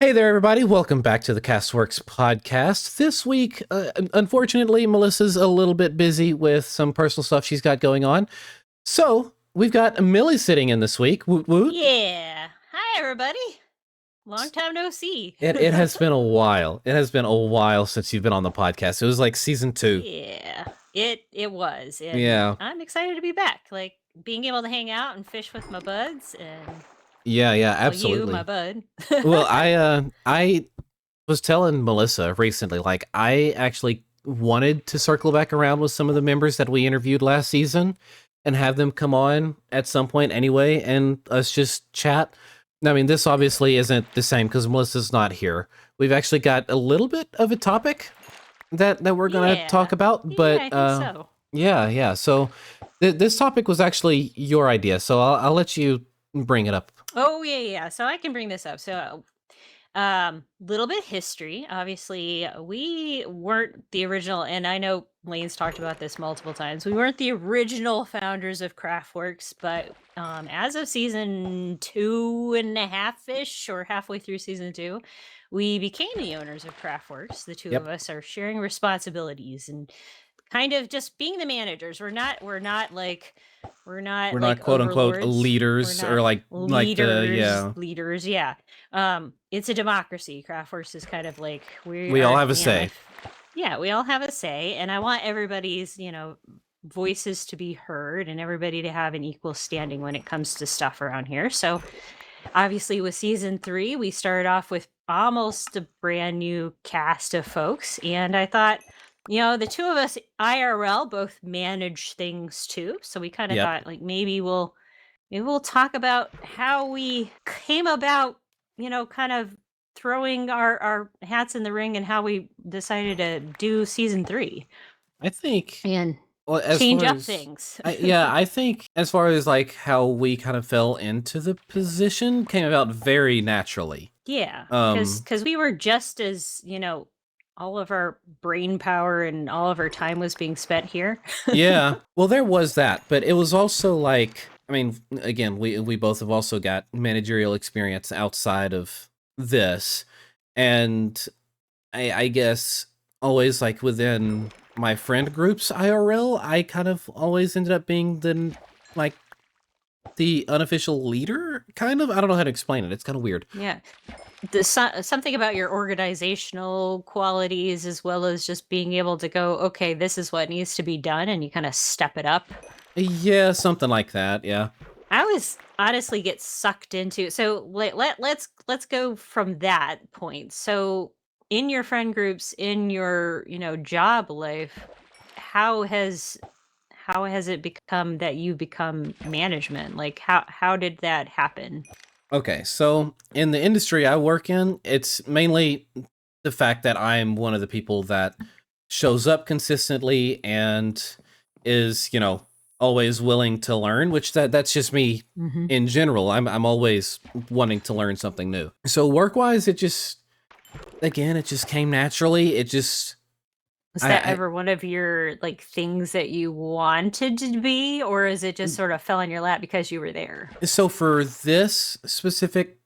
Hey there, everybody. Welcome back to the CastWorks podcast. This week, unfortunately, Melissa's a little bit busy with some personal stuff she's got going on. So we've got Millie sitting in this week. Woot woot. Yeah. Hi, everybody. Long time no see. It has been a while. It has been a while since you've been on the podcast. It was like season 2. Yeah, it was, and Yeah. I'm excited to be back. Like being able to hang out and fish with my buds, and Yeah, well, you, my absolutely. bud. Well, I was telling Melissa recently, like I actually wanted to circle back around with some of the members that we interviewed last season and have them come on at some point anyway and us just chat. I mean, this obviously isn't the same because Melissa's not here. We've actually got a little bit of a topic that we're gonna Yeah, talk about, yeah, but I think so. yeah. So this topic was actually your idea, so I'll let you bring it up. Oh yeah. So I can bring this up. So little bit history. Obviously, we weren't the original, and I know Lane's talked about this multiple times. We weren't the original founders of CraftWorks, but as of season 2.5-ish, or halfway through season 2, we became the owners of CraftWorks. The two of Yep. us are sharing responsibilities and kind of just being the managers. We're not We're not like quote unquote overlords. We're leaders or not like the leaders, yeah. leaders, yeah. It's a democracy. Craftworks is kind of like we We all are have a me and my say. yeah, we all have a say, and I want everybody's, voices to be heard and everybody to have an equal standing when it comes to stuff around here. So obviously with season 3, we started off with almost a brand new cast of folks, and I thought, the two of us IRL both manage things too. So we kind of Yep. thought like maybe we'll talk about how we came about, kind of throwing our hats in the ring and how we decided to do season 3 I think and well as change far up as things. I think as far as like how we kind of fell into the position came about very naturally. Yeah, because Um we were just as, all of our brain power and all of our time was being spent here. yeah. Well there was that, but it was also like I mean, again, we both have also got managerial experience outside of this. And I guess always like within my friend groups IRL, I kind of always ended up being like the unofficial leader, kind of. I don't know how to explain it. It's kind of weird. Yeah. Something about your organizational qualities, as well as just being able to go, okay, this is what needs to be done, and you kind of step it up. Yeah, something like that. Yeah. I always honestly get sucked into, so let's go from that point. So in your friend groups, in your, job life, how has it become that you become management? Like how did that happen? Okay, so in the industry I work in, it's mainly the fact that I'm one of the people that shows up consistently and is, always willing to learn, which that's just me Hmm. in general. I'm always wanting to learn something new. So work-wise, it just again, it just came naturally. It just Was that I ever one of your like things that you wanted to be, or is it just sort of fell in your lap because you were there? so for this specific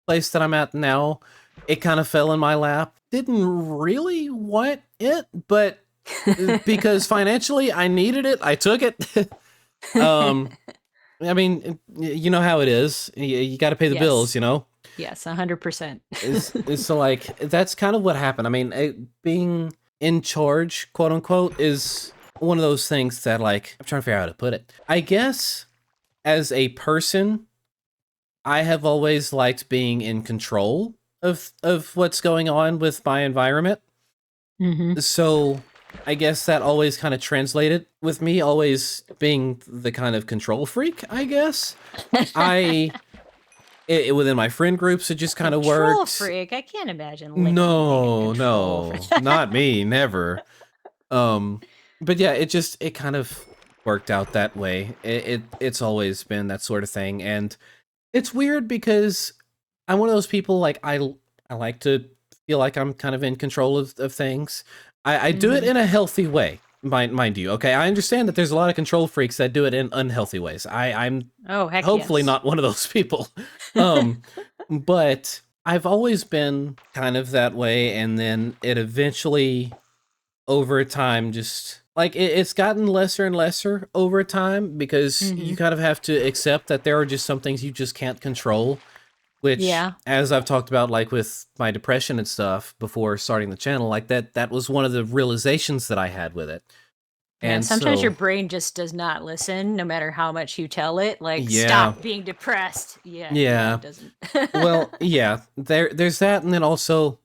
place that I'm at now, it kind of fell in my lap. Didn't really want it, but because financially I needed it, I took it. um, I mean, you know how it is. You got to pay the bills, Yes. you know. Yes, 100%. Is so like that's kind of what happened. I mean, being in charge, quote unquote, is one of those things that like I'm trying to figure out how to put it. I guess as a person, I have always liked being in control of what's going on with my environment. Hmm. So I guess that always kind of translated with me always being the kind of control freak, I guess. I within my friend groups it just kind of Control worked. freak. I can't imagine Lane being a No, control freak. no, not me, never. But yeah, it kind of worked out that way. It's always been that sort of thing, and it's weird because I'm one of those people like I like to feel like I'm kind of in control of things. I do it Hmm. in a healthy way, mind you. Okay, I understand that there's a lot of control freaks that do it in unhealthy ways. I'm Oh, heck hopefully yes. not one of those people. Um, but I've always been kind of that way, and then it eventually, over time, just like it's gotten lesser and lesser over time because you Mhm. kind of have to accept that there are just some things you just can't control. Which, Yeah. as I've talked about, like with my depression and stuff before starting the channel, like that was one of the realizations that I had with it. Yeah, And sometimes your so, brain just does not listen no matter how much you tell it, like, yeah, "Stop being depressed." Yeah, yeah. it doesn't. Well, yeah, there's that, and then also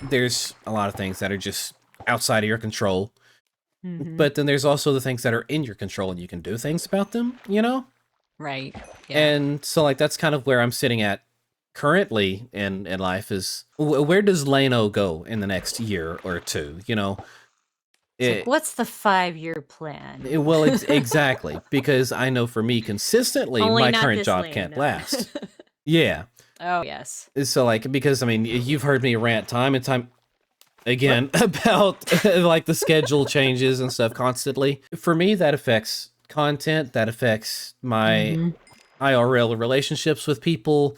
there's a lot of things that are just outside of your control. Mhm. But then there's also the things that are in your control and you can do things about them, you know? Right. Yeah. And so like that's kind of where I'm sitting at currently in life is where does Lano go in the next year or two, you know? It's like, It, "What's the 5-year plan?" well exactly because I know for me consistently Only my not current this job lane, can't no. last. Yeah. Oh, yes. So like because I mean you've heard me rant time and time What? again about like the schedule changes and stuff constantly. For me, that affects content, that affects my Mhm. IRL relationships with people.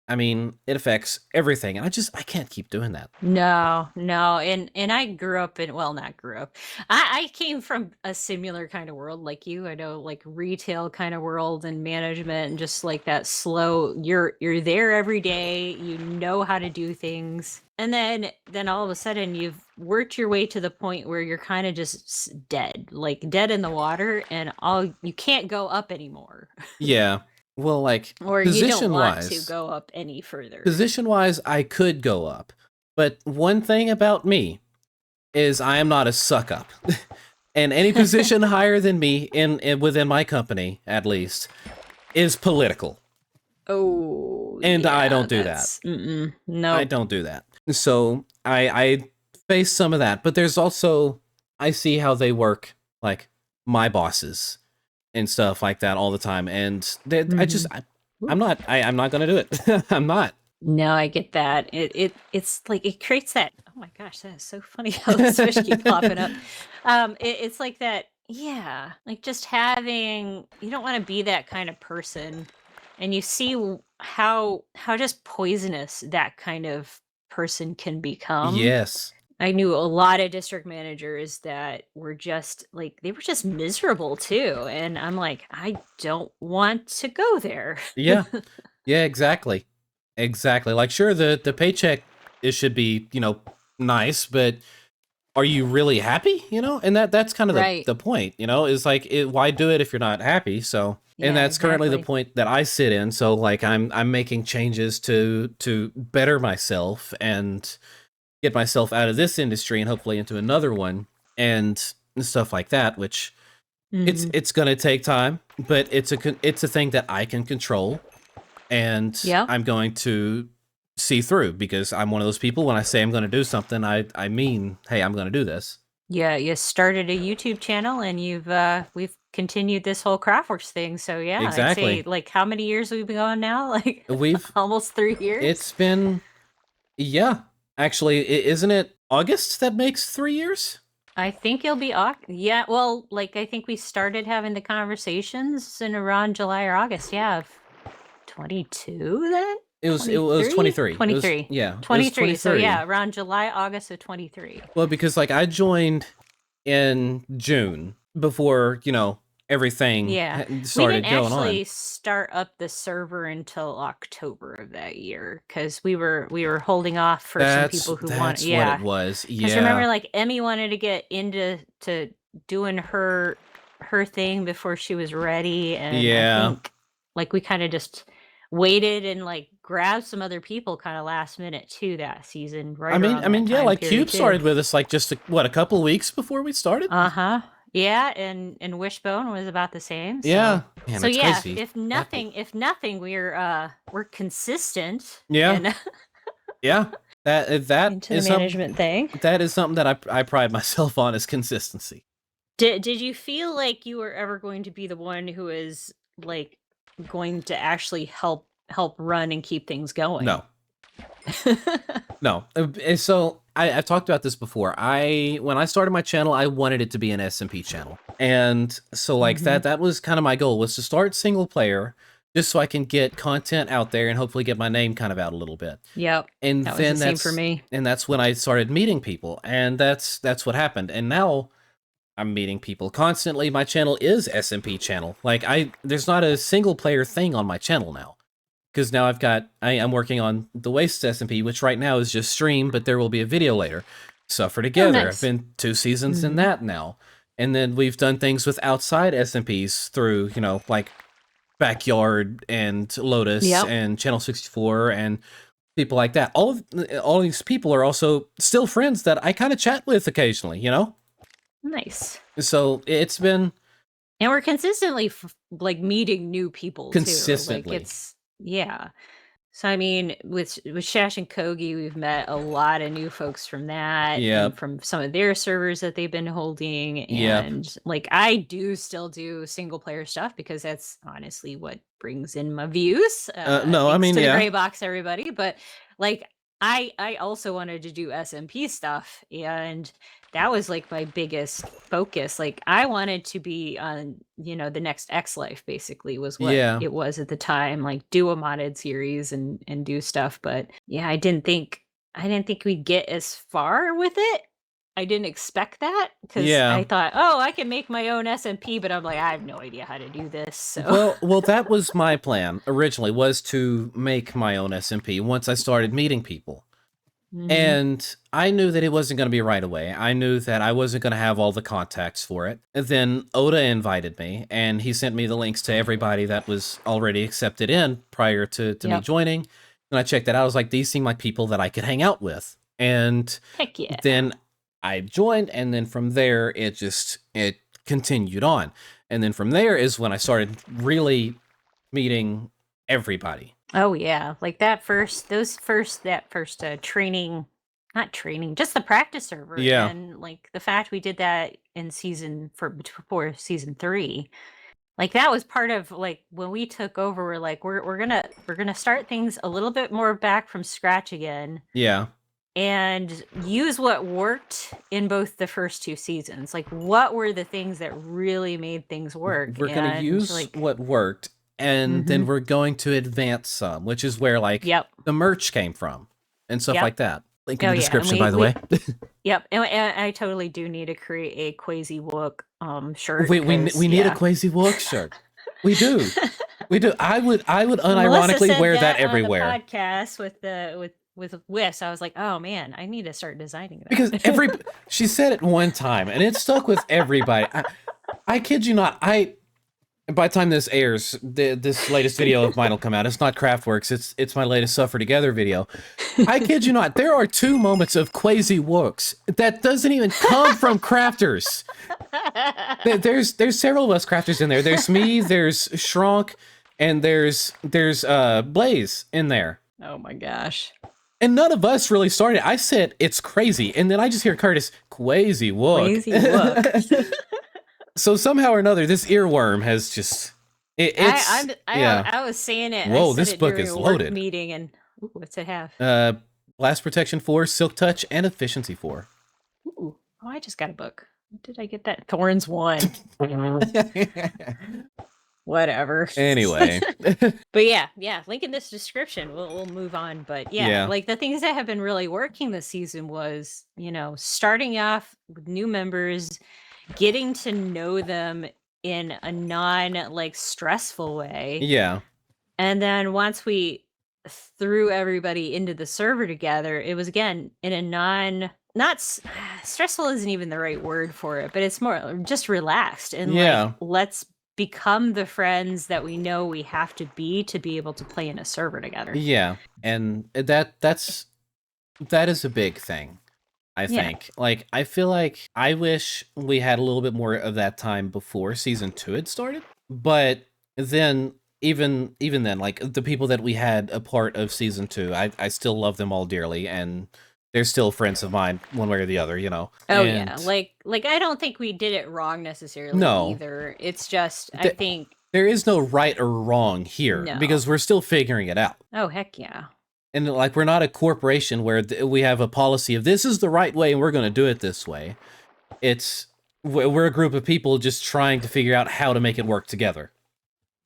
I mean, it affects everything. And I can't keep doing that. No, no, and I grew up in, well, not grew up. I came from a similar kind of world like you. I know, like, retail kind of world and management and just like that slow, you're there every day, you know how to do things. And then all of a sudden you've worked your way to the point where you're kind of just dead, like dead in the water, and all you can't go up anymore. Yeah. Well, like Or you don't want to go up any further. position wise, I could go up. But one thing about me is I am not a suck up. And any position higher than me in within my company, at least, is political. Oh, And I yeah, don't do that. that's mm-mm, I nope. don't do that. So I face some of that, but there's also I see how they work, like my bosses and stuff like that all the time, and Mhm. Ooh. I'm not gonna do it. I'm not. No, I get that. It's like it creates that, oh my gosh, that is so funny how those fish keep popping up. It's like that, yeah, like just having, you don't want to be that kind of person, and you see how just poisonous that kind of person can become. Yes. I knew a lot of district managers that were just like, they were just miserable too. And I'm like, I don't want to go there. Yeah. Yeah. Exactly. Exactly. Like, sure, the paycheck it should be nice, but are you really happy? And that's kind of Right. the point. Is like why do it if you're not happy? So, and Yeah, that's currently the exactly. point that I sit in. So, like, I'm making changes to better myself and get myself out of this industry and hopefully into another one and stuff like that. Which Hmm. it's gonna take time, but it's a thing that I can control, and Yeah. I'm going to see through because I'm one of those people. When I say I'm going to do something, I mean, hey, I'm going to do this. Yeah. You started a YouTube channel and we've continued this whole CraftWorks thing. So yeah, I'd say, Exactly. like, how many years we've been going now? Like We've almost 3 years. it's been yeah. Actually, isn't it August that makes 3 years? I think it'll be yeah, well, like, I think we started having the conversations in around July or August, yeah, of 22 then? It was 23? 23. It was 23. yeah. It was 23, so yeah, 23. around July, August of 23. Well, because like I joined in June before everything Yeah. We didn't started going on. actually start up the server until October of that year because we were holding off for some people who want, That's what it yeah. was. Because remember, Yeah. like, Emmy wanted to get into to doing her thing before she was ready, and I Yeah. think, like, we kinda just waited and, like, grabbed some other people kinda last minute too that season, I right mean, around I that mean, yeah, time like period Cube too. started with us like just a couple weeks before we started. Uh-huh. Yeah, and Wishbone was about the same, so Yeah, man, so it's yeah, crazy. if That nothing, we're consistent yeah, and yeah. That into the is something management thing. that I pride myself on is consistency. Did you feel like you were ever going to be the one who is, like, going to actually help run and keep things going? No, no. So I've talked about this before. When I started my channel, I wanted it to be an SMP channel, and so like Mhm. that was kind of my goal was to start single player, just so I can get content out there and hopefully get my name kind of out a little bit. Yep. And That was then the same for me. that's when I started meeting people, and that's what happened. And now I'm meeting people constantly. My channel is SMP channel. Like there's not a single player thing on my channel now. Because now I'm working on the Waste SMP, which right now is just stream, but there will be a video later. Suffer Together. nice. I've been 2 seasons in that now. And then we've done things with outside SMPs through, like Backyard and Lotus Yep. and Channel 64 and people like that. All these people are also still friends that I kind of chat with occasionally, Nice. So it's been And we're consistently like meeting new people consistently. too. Like yeah. So I mean, with Shash and Kogi, we've met a lot of new folks from that, and from some of their servers that they've been holding. And like, I do still do single player stuff because that's honestly what brings in my views. No, I mean, to the gray box, everybody. But like, I also wanted to do SMP stuff, and that was like my biggest focus. Like, I wanted to be on, the next X Life, basically, was what it was at the time. Like, do a modded series and do stuff. But yeah, I didn't think we'd get as far with it. I didn't expect that, because I thought, oh, I can make my own SMP, but I'm like, I have no idea how to do this. So well, that was my plan originally, was to make my own SMP once I started meeting people. And I knew that it wasn't going to be right away. I knew that I wasn't going to have all the contacts for it. And then Oda invited me, and he sent me the links to everybody that was already accepted in prior to me joining. And I checked that out. I was like, these seem like people that I could hang out with. And heck yeah. Then I joined, and then from there, it continued on. And then from there is when I started really meeting everybody. Oh yeah, like that first training, not training, just the practice server. Yeah. And like the fact we did that in before season 3, like that was part of, like, when we took over, we're like, we're gonna start things a little bit more back from scratch again. Yeah. And use what worked in both the first 2 seasons. Like, what were the things that really made things work? We're going to use what worked, and then we're going to advance some, which is where like the merch came from and stuff like that. Link in the description, by the way. Yep, and I totally do need to create a Quasi Wook shirt. We need a Quasi Wook shirt. We do. We do. I would unironically wear that everywhere. On the podcast with Whiffs, I was like, oh man, I need to start designing that. Because she said it one time, and it stuck with everybody. I kid you not. By the time this airs, this latest video of mine will come out. It's not CraftWorks. It's my latest Suffer Together video. I kid you not. There are 2 moments of Quasi Wooks that doesn't even come from crafters. There's several of us crafters in there. There's me. There's Shrunk, and there's Blaze in there. Oh my gosh. And none of us really started. I said it's crazy, and then I just hear Curtis, Quasi Wook. Quasi Wook. So somehow or another, this earworm has just I was saying it. Whoa, this book is loaded. Meeting, and what's it have? Blast Protection 4, Silk Touch, and Efficiency 4. Ooh. Oh, I just got a book. Did I get that? Thorns 1. Whatever. Anyway. But yeah, link in this description. We'll move on. But yeah, like the things that have been really working this season was, starting off with new members, getting to know them in a non stressful way. Yeah. And then once we threw everybody into the server together, it was again in a not stressful isn't even the right word for it, but it's more just relaxed and like, let's become the friends that we know we have to be able to play in a server together. Yeah. And that is a big thing. I think. Like, I feel like I wish we had a little bit more of that time before season 2 had started. But then, even then, like, the people that we had a part of season 2, I still love them all dearly, and they're still friends of mine, one way or the other, Oh, yeah. Like, I don't think we did it wrong necessarily either. It's just, I think... There is no right or wrong here, because we're still figuring it out. Oh, heck yeah. And like, we're not a corporation where we have a policy of this is the right way and we're going to do it this way. We're a group of people just trying to figure out how to make it work together.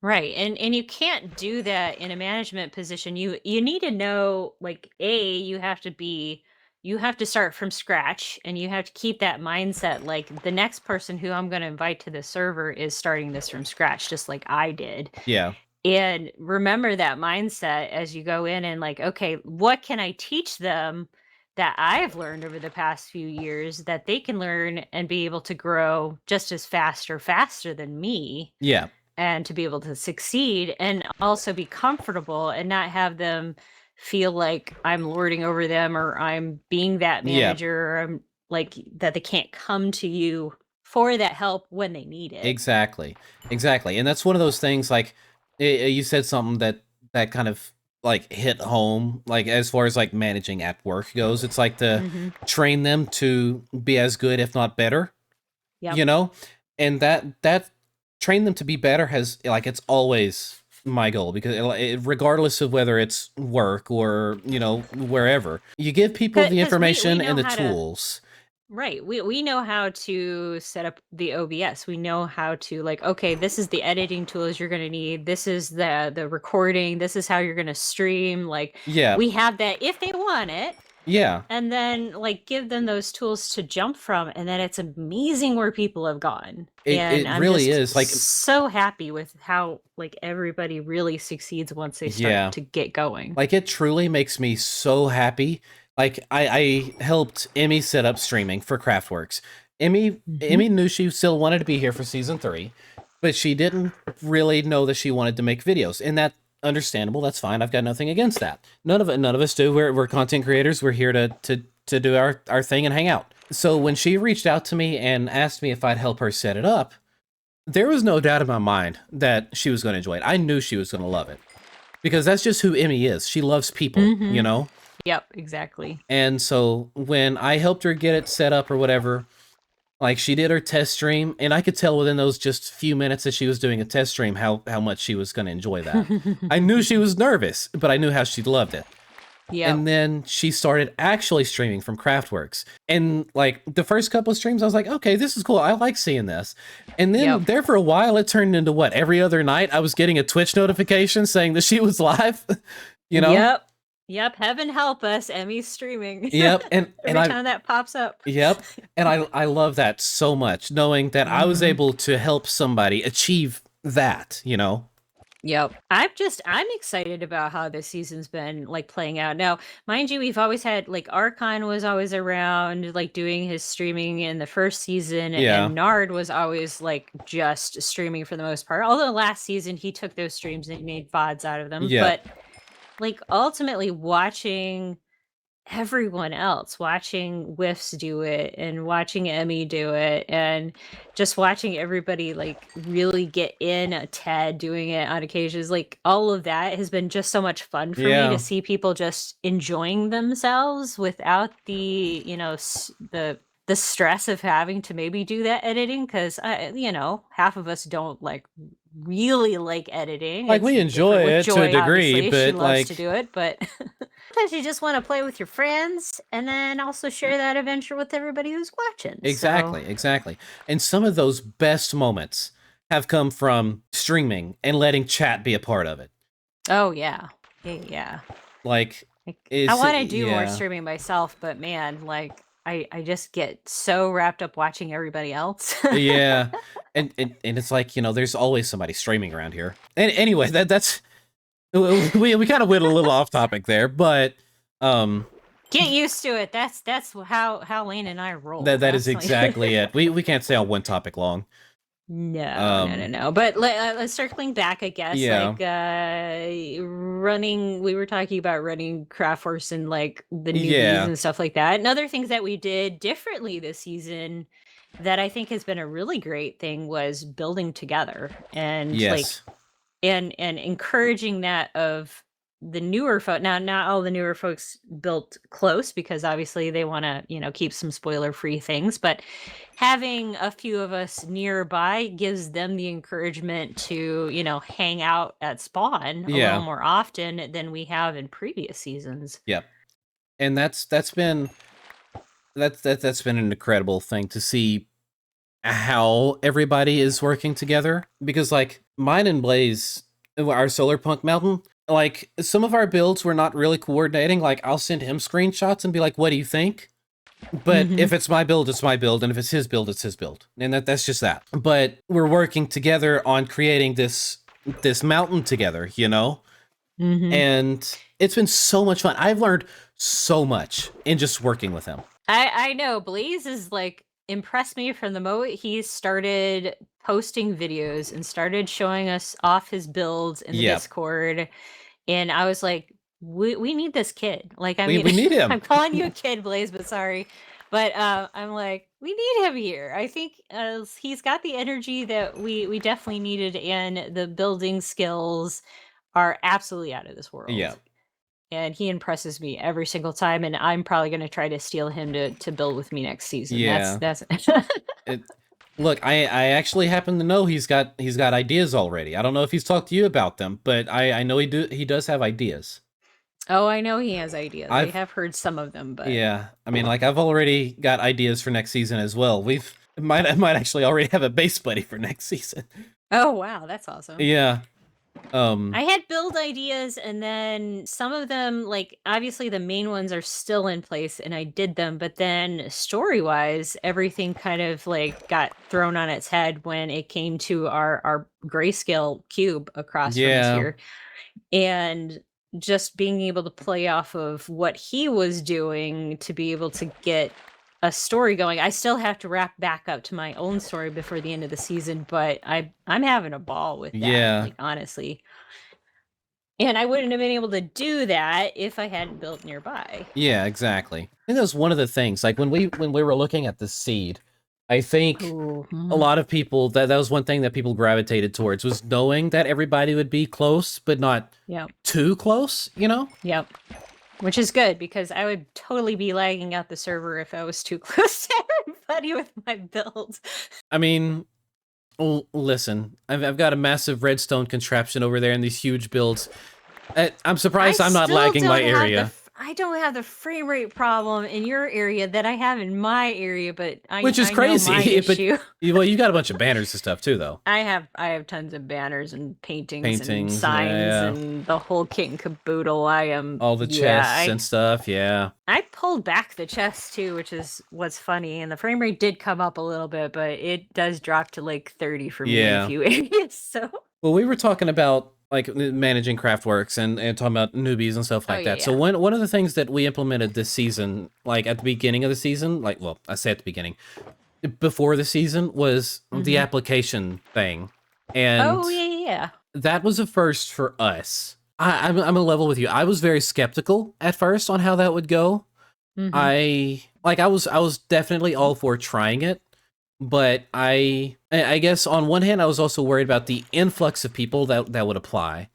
Right, and you can't do that in a management position. You need to know, like, A, you have to start from scratch, and you have to keep that mindset, like, the next person who I'm gonna invite to the server is starting this from scratch just like I did. Yeah. And remember that mindset as you go in and like, "Okay, what can I teach them that I've learned over the past few years that they can learn and be able to grow just as fast or faster than me?" Yeah. And to be able to succeed and also be comfortable and not have them feel like I'm lording over them or I'm being that Yeah. manager or I'm like that they can't come to you for that help when they need it. Exactly. Exactly. And that's one of those things like you said something that kind of like hit home like as far as like managing at work goes. It's like to Mhm. train them to be as good if not better, Yep. you know? And that train them to be better has like it's always my goal because regardless of whether it's work or, wherever, you give people the Because we information and know the how to. tools. Right. We know how to set up the OBS. We know how to like, okay, this is the editing tools you're gonna need. This is the recording. This is how you're gonna stream. Like Yeah. we have that if they want it. Yeah. And then like give them those tools to jump from. And then it's amazing where people have gone. And It I'm really just is like so happy with how like everybody really succeeds once they start yeah. to get going. Like it truly makes me so happy. Like I helped Emmy set up streaming for CraftWorks. Emmy Mhm. knew she still wanted to be here for season 3, but she didn't really know that she wanted to make videos. And that understandable, that's fine. I've got nothing against that. None of us do. We're content creators. We're here to do our thing and hang out. So when she reached out to me and asked me if I'd help her set it up, there was no doubt in my mind that she was going to enjoy it. I knew she was going to love it because that's just who Emmy is. She loves people, you Mhm. know? Yep, exactly. And so when I helped her get it set up or whatever, like she did her test stream, and I could tell within those just few minutes that she was doing a test stream how much she was going to enjoy that. I knew she was nervous, but I knew how she loved it. Yep. And then she started actually streaming from CraftWorks. And like the first couple of streams, I was like, okay, this is cool. I like seeing this. And then Yep. there for a while, it turned into what? Every other night, I was getting a Twitch notification saying that she was live, you know? Yep. Yep, heaven help us, Emmy's streaming. Yep. And Every I, time that pops up. yep. And I love that so much, knowing that I was Mhm. able to help somebody achieve that, you know? Yep. I'm excited about how this season's been like playing out. Now, mind you, we've always had like Archon was always around, like doing his streaming in the first season, Yeah. and Nard was always like just streaming for the most part. Although last season he took those streams and he made VODs out of them. Yep. But like ultimately watching everyone else, watching Whiffs do it and watching Emmy do it and just watching everybody like really get in, Ted doing it on occasions, like all of that has been just so much fun for me to Yeah. see people just enjoying themselves without the, the stress of having to maybe do that editing because half of us don't like really like editing. Like It's we enjoy different with it to a Joy, degree, obviously. She but loves to like do it, but sometimes you just want to play with your friends and then also share that adventure with everybody who's watching. So, exactly, exactly. And some of those best moments have come from streaming and letting chat be a part of it. oh yeah. Yeah, yeah. Like, Like, I is want to do more yeah, streaming myself, but man, like I just get so wrapped up watching everybody else. yeah, and it's like there's always somebody streaming around here. And anyway, that's we kind of went a little off topic there, but um, Get used to it. That's how Lane and I roll. that is That's like exactly it. We can't stay on one topic long. No, no, no, Um, no. But let's circling back, I guess, yeah, like running, we were talking about running CraftWorks and like the newbies yeah, and stuff like that. And other things that we did differently this season that I think has been a really great thing was building together and like yes, and encouraging that of the newer folk. Now, not all the newer folks built close because obviously they want to, keep some spoiler free things, but having a few of us nearby gives them the encouragement to, hang out at spawn a little yeah, more often than we have in previous seasons. yep. And that's been an incredible thing to see how everybody is working together, because like mine and Blaze, our solar punk mountain, like some of our builds were not really coordinating. Like I'll send him screenshots and be like, what do you think? But Mm-hmm. if it's my build, it's my build, and if it's his build, it's his build, and that's just that. But we're working together on creating this mountain together, you know, Mm-hmm. and it's been so much fun. I've learned so much in just working with him. I know Blaze is like impressed me from the moment he started posting videos and started showing us off his builds in the Yep, Discord. And I was like, we need this kid. Like, I we mean, need him. I'm calling you a kid, Blaze, but sorry. But I'm like, we need him here. I think he's got the energy that we definitely needed, and the building skills are absolutely out of this Yeah, world. And he impresses me every single time, and I'm probably gonna try to steal him to build with me next season. yeah. That's It, look, I actually happen to know he's got ideas already. I don't know if he's talked to you about them, but I know he does have ideas. Oh, I know he has ideas. I I've have heard some of them, but Yeah, I mean, like I've already got ideas for next season as well. I might actually already have a base buddy for next season. oh wow, that's awesome. Yeah. I had build ideas, and then some of them, like obviously the main ones are still in place and I did them, but then story-wise, everything kind of like got thrown on its head when it came to our grayscale cube across from us Yeah. here. And just being able to play off of what he was doing to be able to get a story going. I still have to wrap back up to my own story before the end of the season, but I'm having a ball with that, Yeah. like honestly. And I wouldn't have been able to do that if I hadn't built nearby. Yeah, exactly. I think that's one of the things. Like when we were looking at the seed, I think Ooh, a lot of people that was one thing that people gravitated towards was knowing that everybody would be close, but not Yep. too close, you know? Yep. Which is good because I would totally be lagging out the server if I was too close to everybody with my build. I mean, listen, I've got a massive redstone contraption over there and these huge builds. I'm surprised I'm not lagging my area. I don't have the frame rate problem in your area that I have in my area, but Which is I know my crazy, but issue. well, you got a bunch of banners and stuff too, though. I have tons of banners and paintings and Paintings, signs yeah, and the whole kit and caboodle. I am all the chests and stuff, yeah. I pulled back the chest too, which is what's funny. And the frame rate did come up a little bit, but it does drop to like 30 for me in a Yeah. few areas. So Well, we were talking about like managing CraftWorks and talking about newbies and stuff oh like yeah, that. So yeah. one of the things that we implemented this season, like at the beginning of the season, like well, I say at the beginning, before the season was the Mhm. application thing, and Oh yeah, yeah, yeah. that was a first for us. I'm a level with you. I was very skeptical at first on how that would go. Mhm. I was definitely all for trying it, but I guess on one hand I was also worried about the influx of people that would apply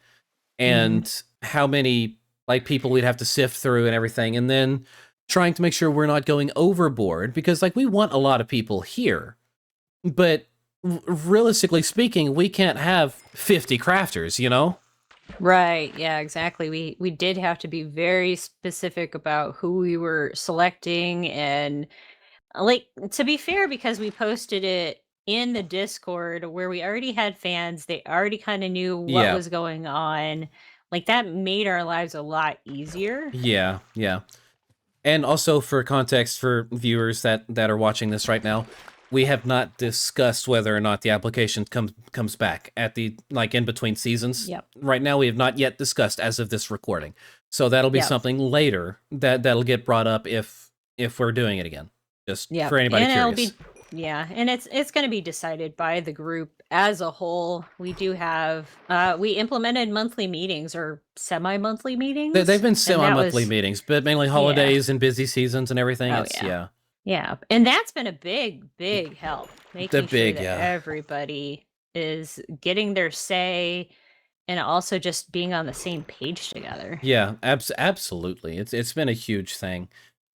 Mhm. and how many like people we'd have to sift through and everything, and then trying to make sure we're not going overboard because like we want a lot of people here, but realistically speaking, we can't have 50 crafters, you know? Right. Yeah, exactly. We did have to be very specific about who we were selecting, and like to be fair, because we posted it in the Discord where we already had fans, they already kind of knew what Yeah. was going on. Like that made our lives a lot easier. Yeah, yeah. And also for context for viewers that are watching this right now, we have not discussed whether or not the application comes back at the like in between seasons. Yep. Right now we have not yet discussed as of this recording. So that'll be Yep. something later that'll get brought up if we're doing it again. Just Yep. for anybody And it'll curious. be yeah, and it's going to be decided by the group as a whole. We do have we implemented monthly meetings or semi-monthly They've meetings, been and that semi-monthly was meetings, but mainly yeah. holidays and busy seasons and everything. Oh It's yeah. yeah. Yeah, and that's been a big help, The making sure big, that yeah. everybody is getting their say and also just being on the same page together. Yeah, absolutely. It's been a huge thing.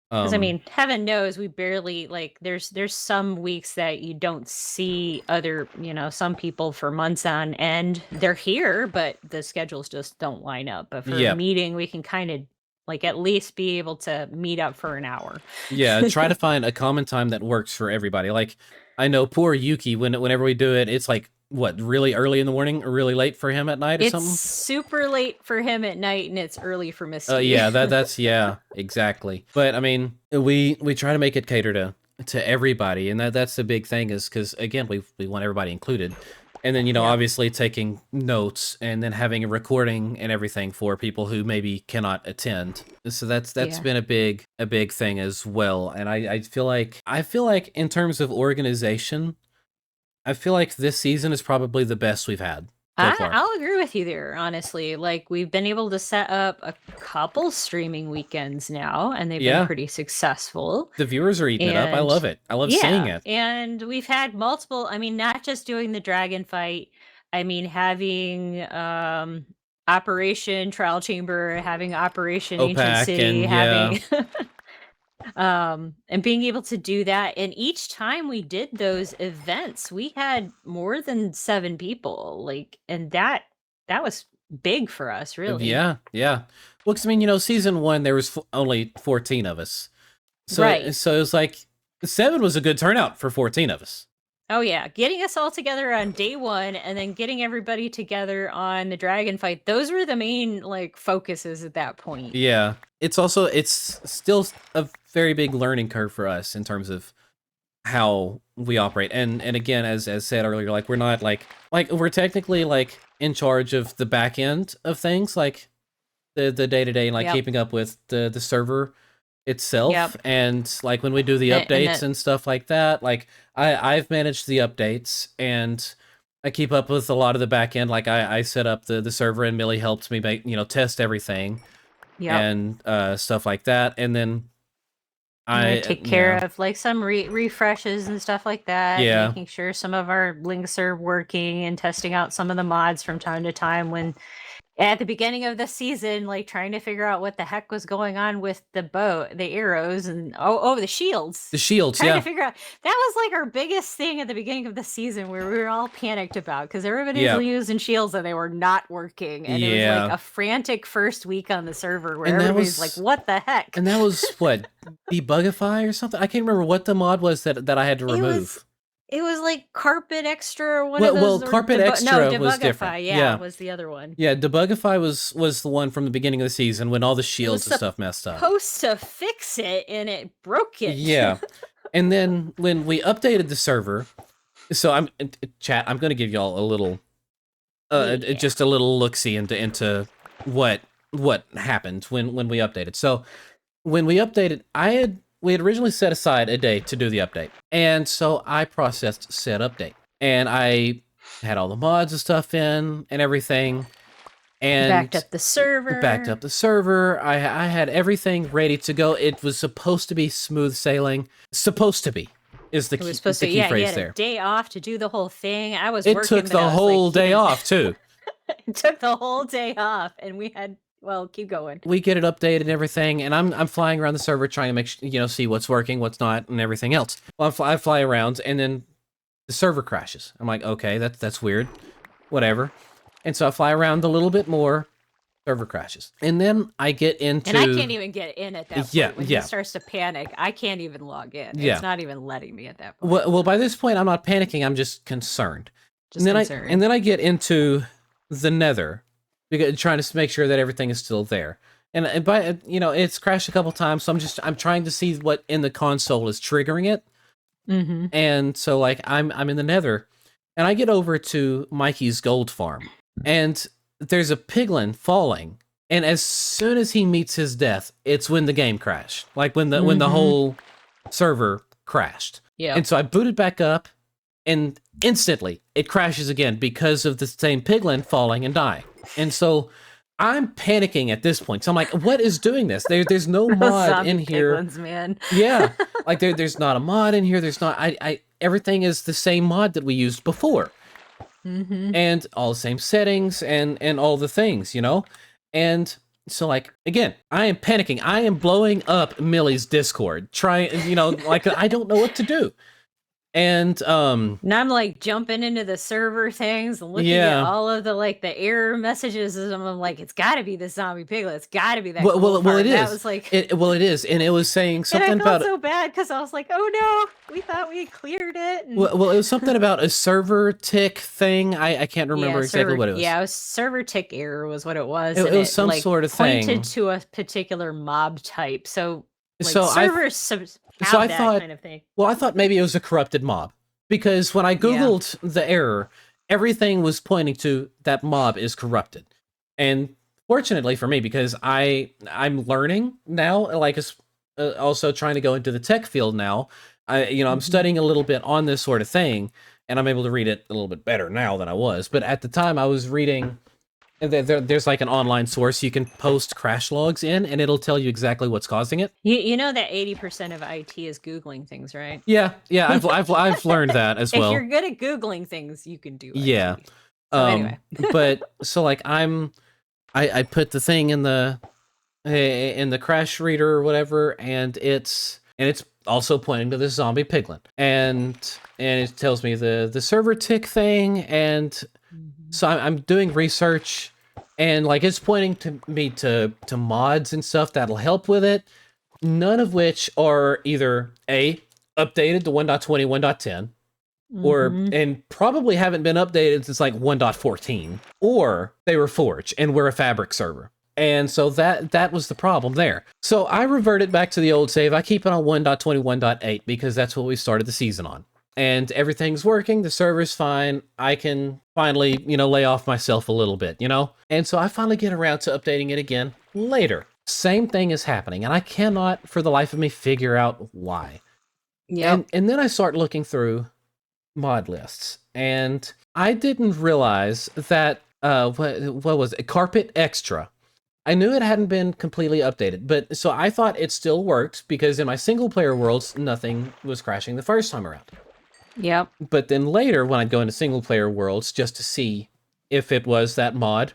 Because I mean, heaven knows we barely like there's some weeks that you don't see other, some people for months on end. They're here, but the schedules just don't line up. But for a Yep. meeting, we can kind of like at least be able to meet up for an hour. Yeah, try to find a common time that works for everybody. Like I know poor Yuki, whenever we do it, it's like, what, really early in the morning or really late for him at night or It's something? super late for him at night and it's early for Misty. Yeah, that's yeah, exactly. But I mean, we try to make it cater to everybody, and that's the big thing is because again, we want everybody included, and then Yep. obviously taking notes and then having a recording and everything for people who maybe cannot attend. So that's Yeah. been a big thing as well, and I feel like in terms of organization, I feel like this season is probably the best we've had so far. I'll agree with you there, honestly. Like, we've been able to set up a couple streaming weekends now, and they've been Yeah, pretty successful. the viewers are eating it up. I And love it. I love seeing yeah, it. and we've had multiple, I mean, not just doing the dragon fight, I mean, having Operation Trial Chamber, having Operation Ancient OPAC City, and yeah. having and being able to do that, and each time we did those events we had more than 7 people, like, and that was big for us, really. Yeah, yeah. Well, 'cause, I mean, season one there was only 14 of us, Right. so it was like 7 was a good turnout for 14 of us. Oh yeah, getting us all together on day one and then getting everybody together on the dragon fight, those were the main, like, focuses at that point. Yeah, it's still a very big learning curve for us in terms of how we operate, and again, as said earlier, like we're not like we're technically like in charge of the back end of things, like the day to day, like Yep. keeping up with the server itself, Yep. and like when we do the And updates that and stuff like that, like I've managed the updates and I keep up with a lot of the back end. Like I set up the server and Millie helps me make test everything yep. and stuff like that, and then And I I take care yeah of, like, some refreshes and stuff like that, yeah making sure some of our links are working and testing out some of the mods from time to time when at the beginning of the season, like, trying to figure out what the heck was going on with the bow, the arrows, and the shields. the shields, Trying to yeah, figure out that was, like, our biggest thing at the beginning of the season where we were all panicked about because everybody was yeah, using shields and they were not working, and it was, like, yeah, a frantic first week on the server where and everybody's like, "What the heck?" that was what, Debugify or something. I can't remember what the mod was that I had to It was remove. it was like Carpet Extra or one of Well, those, or Carpet Extra was different. Debugify, yeah, Yeah, was the other one. yeah, Debugify was the one from the beginning of the season when all the It was shields and stuff messed up. supposed to fix it, and it broke it. Yeah. And then when we updated the server, so chat, I'm going to give y'all a little Yeah. just a little look-see into what happened when we updated. So, when we updated, we had originally set aside a day to do the update. And so I processed said update. And I had all the mods and stuff in and everything, Backed and up the server. backed up the server. I had everything ready to go. It was supposed to be smooth sailing. Supposed to be is It was supposed the to, key yeah, he phrase had a there. day off to do the whole thing. I was It working, took but the I was like, whole "He day didn't." off too. It took the whole day off, and we had, well, keep going. We get it updated and everything, and I'm flying around the server trying to make see what's working, what's not, and everything else. Well, I fly around, and then the server crashes. I'm like, okay, that's weird, whatever. And so I fly around a little bit more, server crashes, and then I get And I into can't even get in at that yeah point. When he yeah starts to panic, I can't even log in. It's yeah. not even letting me at that point. Well, by this point, I'm not panicking. I'm just concerned. And Just then concerned. I get into the Nether, because trying to make sure that everything is still there. And by it's crashed a couple times, so I'm trying to see what in the console is triggering it. Mhm. And so like I'm in the Nether, and I get over to Mikey's gold farm, and there's a piglin falling. And as soon as he meets his death, it's when the game crashed. Like when the Mhm. whole server crashed. Yep. And so I booted back up, and instantly it crashes again because of the same piglin falling and dying. And so I'm panicking at this point. So I'm like, what is doing this? There's no Those mod in zombie here. piglins, man. Yeah. Like there's not a mod in here. There's not I everything is the same mod that we used before. Mhm. And all the same settings and all the things, And so like again, I am panicking. I am blowing up Millie's Discord. Trying, like I don't know what to do. And And I'm like jumping into the server things and looking at yeah. all of the like the error messages, and I'm like, it's got to be the zombie piglet. It's got to be that coal Well, it farm. That is. was like, It is, and it was saying and I something felt about so bad because I was like, oh no, we thought we had cleared it, and it was something about a server tick thing. I can't remember exactly what it was. it was server tick error was what it was, It and was it some like sort of pointed thing. to a particular mob type. So like So I servers so I have that thought, kind of thing. well, I thought maybe it was a corrupted mob because when I Yeah. googled the error, everything was pointing to that mob is corrupted. And fortunately for me, because I'm learning now, like also trying to go into the tech field now. I'm studying a little bit on this sort of thing, and I'm able to read it a little bit better now than I was. But at the time, I was reading. And there's like an online source you can post crash logs in, and it'll tell you exactly what's causing it. You know that 80% of IT is Googling things, right? Yeah, I've learned that as well. If you're good at Googling things, you can do Yeah. IT. So anyway. But so like I put the thing in the crash reader or whatever, and it's also pointing to this zombie piglin, and it tells me the server tick thing, and so I'm doing research, and like it's pointing to me to mods and stuff that'll help with it, none of which are either updated to 1.20, 1.10, or and probably haven't been updated since like 1.14, or they were forged and we're a fabric server. And so that was the problem there. So I reverted back to the old save. I keep it on 1.20, 1.8 because that's what we started the season on. And everything's working, the server's fine. I can finally, lay off myself a little bit, And so I finally get around to updating it again later. Same thing is happening, and I cannot for the life of me figure out why. Yeah. And then I start looking through mod lists, and I didn't realize that what was it? Carpet Extra. I knew it hadn't been completely updated, but so I thought it still worked because in my single player worlds, nothing was crashing the first time around. Yep. But then later, when I'd go into single player worlds just to see if it was that mod,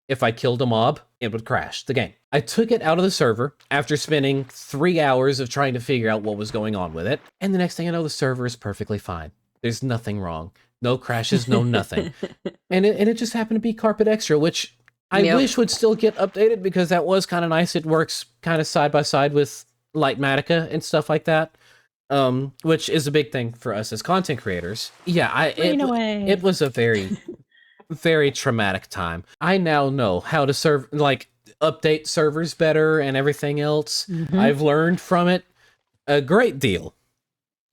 if I killed a mob, it would crash the game. I took it out of the server after spending 3 hours of trying to figure out what was going on with it. And the next thing I know, the server is perfectly fine. There's nothing wrong. No crashes, no nothing. And it just happened to be Carpet Extra, which I wish would still get updated because that was kind of nice. It works kind of side by side with Lightmatica and stuff like that, which is a big thing for us as content creators. Yeah, it was a very, very traumatic time. I now know how to update servers better and everything else. I've learned from it a great deal.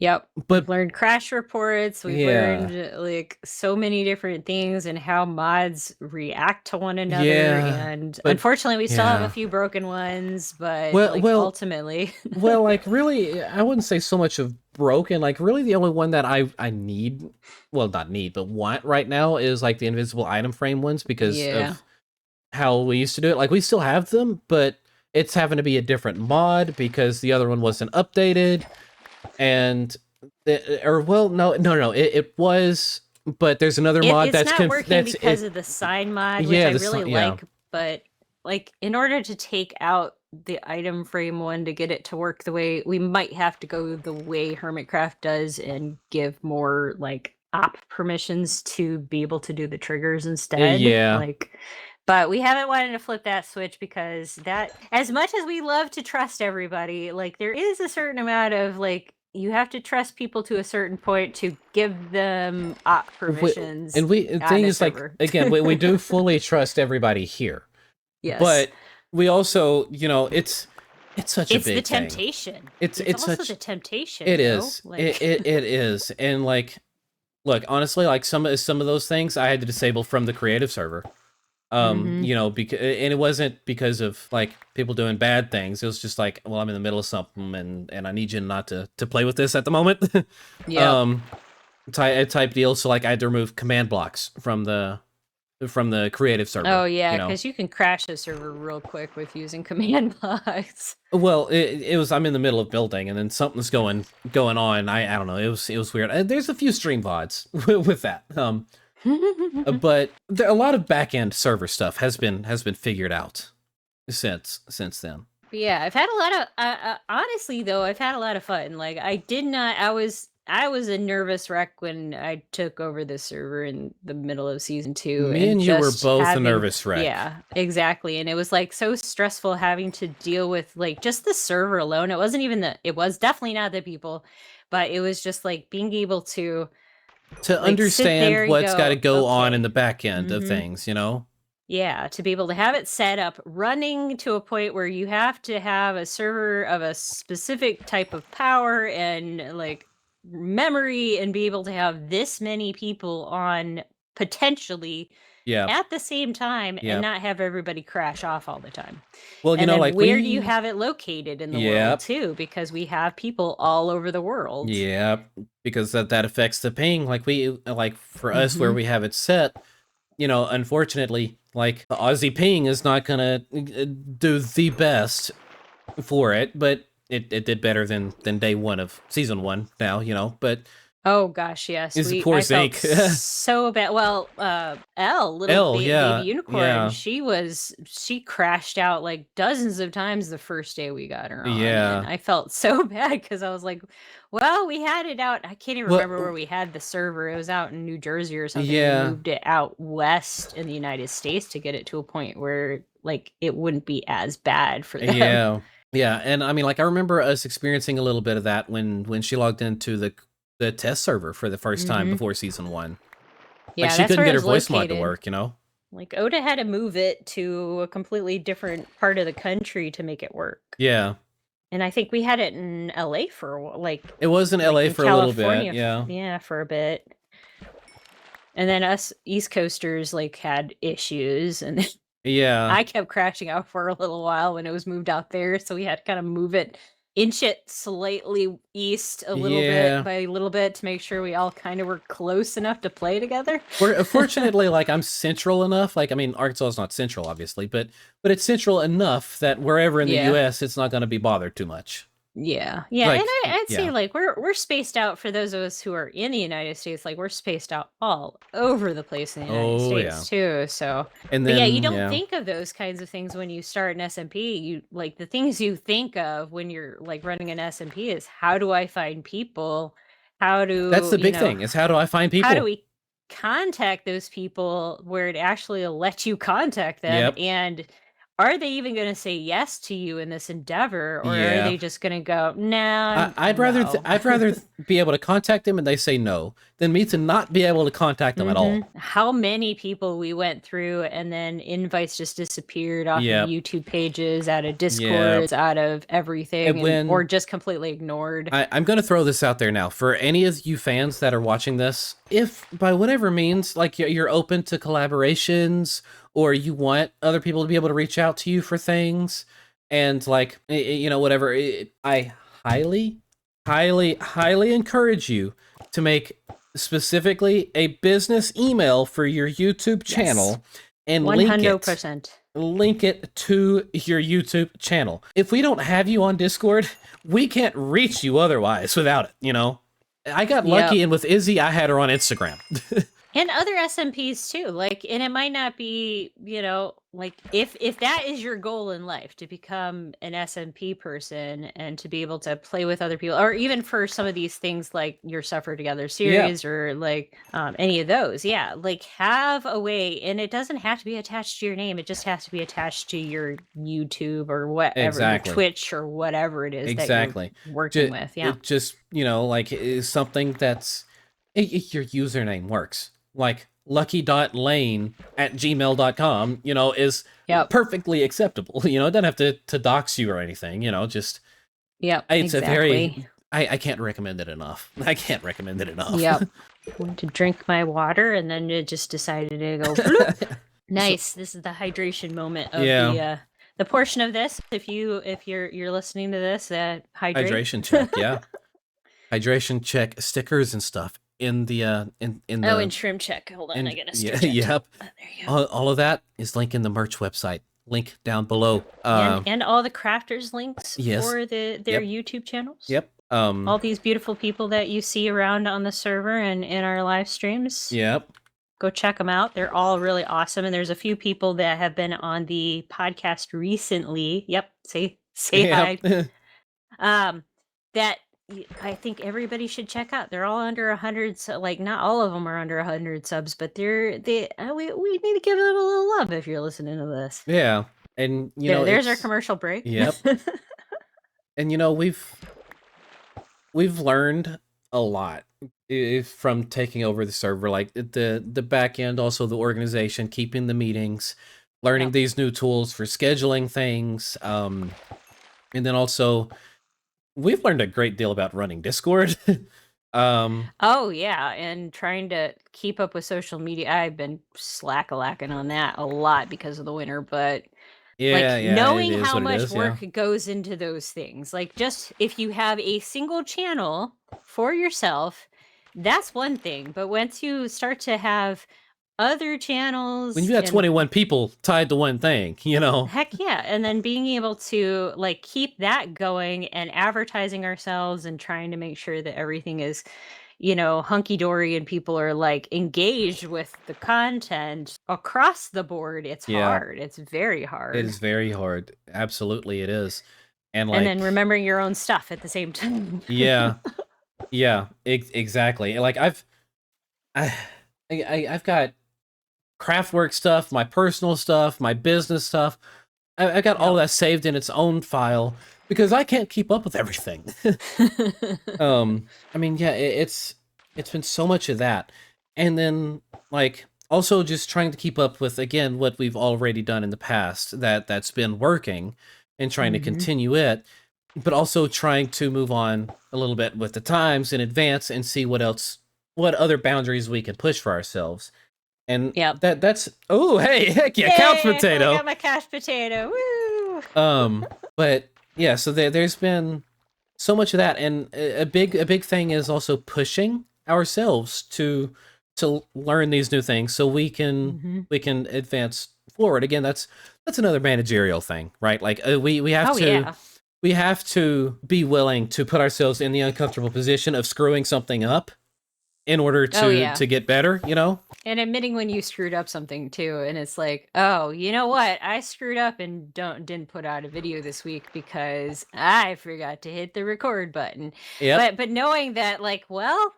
Yep. But we've learned crash reports. We've learned like so many different things and how mods react to one another. Yeah, and unfortunately, we still have a few broken ones. But ultimately, like really, I wouldn't say so much of broken. Like really, the only one that I need, well, not need, but want right now is like the invisible item frame ones because of how we used to do it. Like we still have them, but it's having to be a different mod because the other one wasn't updated. And it was, but there's another mod that's not working because of the sign mod, which I really like. But like, in order to take out the item frame one to get it to work the way, we might have to go the way Hermitcraft does and give more like op permissions to be able to do the triggers instead. But we haven't wanted to flip that switch because that, as much as we love to trust everybody, like there is a certain amount of like, you have to trust people to a certain point to give them op permissions. And the thing is, like, again, we do fully trust everybody here. Yes. But we also, it's such a big thing. It's the temptation. It's also the temptation. It is. It is. And like, look, honestly, like some of those things I had to disable from the creative server. Because it wasn't because of like people doing bad things. It was just like, well, I'm in the middle of something and I need you not to play with this at the moment. Type deal. So like I had to remove command blocks from the creative server. Oh yeah, because you can crash a server real quick with using command blocks. Well, it was, I'm in the middle of building and then something's going on. I don't know. It was weird. There's a few stream VODs with that. But a lot of back-end server stuff has been figured out since then. But yeah, I've had a lot of honestly though, I've had a lot of fun. Like I was I was a nervous wreck when I took over the server in the middle of season 2 Me and and you were just both a having nervous wreck. yeah, exactly, and it was, like, so stressful having to deal with, like, just the server alone. It wasn't even it was definitely not the people, but it was just, like, being able to, To like, sit understand there and what's got to go, go on in "Okay." the back end of Mhm. things, you know? Yeah, to be able to have it set up, running to a point where you have to have a server of a specific type of power and like memory and be able to have this many people on potentially Yep. at the same time and Yep. not have everybody crash off all the time. Well, And then like where do you have it located in the world yep. too? Because we have people all over the world. Yep. Because that affects the ping. Like like for us where Mhm. we have it set, unfortunately, like the Aussie ping is not gonna do the best for it, but it did better than day one of season one now, but Oh gosh, yes. is poor I felt Zinc. so bad. Well, Elle, little L, baby yeah, unicorn, yeah, she crashed out like dozens of times the first day we got her on, and yeah. I felt so bad because I was like, well, we had it out. I can't even remember where Well, we had the server. It was out in New Jersey or something. We yeah, moved it out west in the United States to get it to a point where like it wouldn't be as bad for them. yeah, yeah. And I mean, like I remember us experiencing a little bit of that when she logged into the test server for the first time Hmm. before season one. Like Yeah, she that's couldn't where it get her was voice mod to located. work. Like, Oda had to move it to a completely different part of the country to make it work. Yeah. And I think we had it in LA for a It was in like LA in for a little bit, California yeah. yeah, for a bit. And then us East Coasters, like, had issues, and Yeah. I kept crashing out for a little while when it was moved out there, so we had to kinda move it inch it slightly east a little bit Yeah. by a little bit to make sure we all kinda were close enough to play together. Fortunately, like I'm central enough. Like I mean, Arkansas is not central, obviously, but it's central enough that wherever in the Yeah. U.S., it's not going to be bothered too much. Yeah, yeah, and Like, I'd say, yeah. like, we're spaced out for those of us who are in the United States, like, we're spaced out all over the place in the United Oh yeah. States too, so And but, yeah, you then don't yeah, think of those kinds of things when you start an SMP, you like, the things you think of when you're, like, running an SMP is, "How do I find people? How that's do" the big thing is how do I find how do people? we contact those people where it actually will let you contact them, Yep. and are they even gonna say yes to you in this endeavor, or are Yeah. they just gonna go, "Nah, no." I'd rather be able to contact them and they say no than me to not be able to contact them at all. Mhm. How many people we went through and then invites just disappeared off of Yep. YouTube pages, out of Yep. Discords, out of And everything, and or when just completely ignored. I'm going to throw this out there now for any of you fans that are watching this. If by whatever means, like you're open to collaborations or you want other people to be able to reach out to you for things, and like whatever, I highly, highly, highly encourage you to make specifically a business email for your YouTube Yes. channel and link it 100%. to your YouTube channel. If we don't have you on Discord, we can't reach you otherwise without it. I got lucky, Yep. and with Izzy, I had her on Instagram. And other SMPs too, like, and it might not be, like, if that is your goal in life to become an SMP person and to be able to play with other people, or even for some of these things like your Suffer Together Yeah, series or like any of those, yeah, like have a way, and it doesn't have to be attached to your name. It just has to be attached to your YouTube or whatever, your exactly. Twitch or whatever it is that you're Exactly. working with. Yeah. It just, like is something that's your username works. Like lucky.lane@gmail.com, is Yep. perfectly acceptable. It doesn't have to dox you or anything, just Yep. it's a very Exactly. I can't recommend it enough. I can't recommend it enough. Yep. Went to drink my water and then it just decided to go bloop. So, Nice. This is the hydration moment of yeah, the portion of this. If you're listening to this, hydrate. hydration check, yeah. Hydration check stickers and stuff in the in Oh, and the trim check. Hold on, I in got a yeah, stick check too. yep. There you go. All of that is linked in the merch website. Link down below. And all the crafters links Yes. for their Yep. YouTube channels. Yep. All these beautiful people that you see around on the server and in our live streams. Yep. Go check them out. They're all really awesome, and there's a few people that have been on the podcast recently. Yep, say hi. Yep. Um, that I think everybody should check out. They're all under 100, so like not all of them are under 100 subs, but we need to give them a little love if you're listening to this. Yeah. And There's our it's commercial break. yep. And we've learned a lot from taking over the server, like the back end, also the organization, keeping the meetings, learning Yep. these new tools for scheduling things, and then also we've learned a great deal about running Discord. Oh yeah, and trying to keep up with social media. I've been slack-a-lacking on that a lot because of the winter, but Yeah, like yeah, it knowing is how what it much is. Yeah. work goes into those things. Like just if you have a single channel for yourself, that's one thing. But once you start to have other When channels you got and 21 people tied to one thing, heck yeah, and then being able to like keep that going and advertising ourselves and trying to make sure that everything is, hunky dory and people are like engaged with the content across the board, it's Yeah, hard. It's very it hard. is very hard. Absolutely, it is. And And then like, remembering your own stuff at the same time. yeah, yeah, exactly. Like I, I've got CraftWorks stuff, my personal stuff, my business stuff. I got all Yep. that saved in its own file because I can't keep up with everything. I mean, yeah, it's been so much of that, and then like also just trying to keep up with again what we've already done in the past that's been working, and trying to Mhm. continue it, but also trying to move on a little bit with the times in advance and see what other boundaries we can push for ourselves. And Yep. that's oh hey heck yeah couch Yay! I potato. got my couch potato. Woo! But yeah, so there's been so much of that, and a big thing is also pushing ourselves to learn these new things so Mhm. we can advance forward. Again, that's another managerial thing, right? Like we have Oh to yeah. we have to be willing to put ourselves in the uncomfortable position of screwing something up in order Oh yeah. to get better, And admitting when you screwed up something too, and it's like, oh, you know what? I screwed up and didn't put out a video this week because I forgot to hit the record button. Yep. But knowing that, like, well,